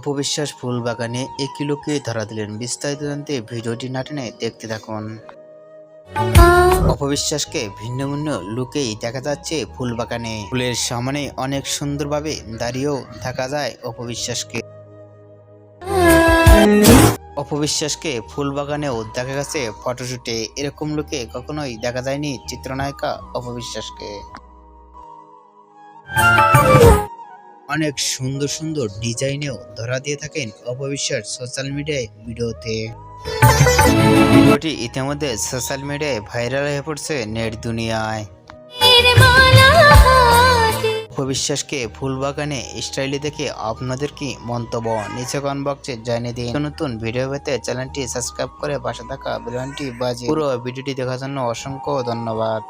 অপবিশ্বাস ফুল বাগানে একই লোককে ধরা দিলেন। বিস্তারিত জানতে ভিডিওটি না টেনে দেখতে থাকুন। অপবিশ্বাসকে ভিন্ন ভিন্ন লুকেই দেখা যাচ্ছে ফুল বাগানে। ফুলের সামনে অনেক সুন্দরভাবে দাঁড়িয়েও দেখা যায় অপবিশ্বাসকে। অপবিশ্বাসকে ফুল বাগানেও দেখা গেছে ফটোশুটে। এরকম লুকে কখনোই দেখা যায়নি চিত্রনায়িকা অপবিশ্বাসকে। অনেক সুন্দর সুন্দর ডিজাইনেও ধরা দিয়ে থাকেন অপবিশ্বাস সোশ্যাল মিডিয়ায় ভিডিওতে। ভিডিওটি ইতিমধ্যে সোশ্যাল মিডিয়ায় ভাইরাল হয়ে পড়ছে নেট দুনিয়ায়। অপবিশ্বাসকে ফুল বাগানে স্টাইলে দেখে আপনাদের কি মন্তব্য নিচে কমেন্ট বক্সে জানিয়ে দিন। নতুন ভিডিও পেতে চ্যানেলটি সাবস্ক্রাইব করে পাশে থাকা বেল আইকনটি বাজিয়ে পুরো ভিডিওটি দেখার জন্য অসংখ্য ধন্যবাদ।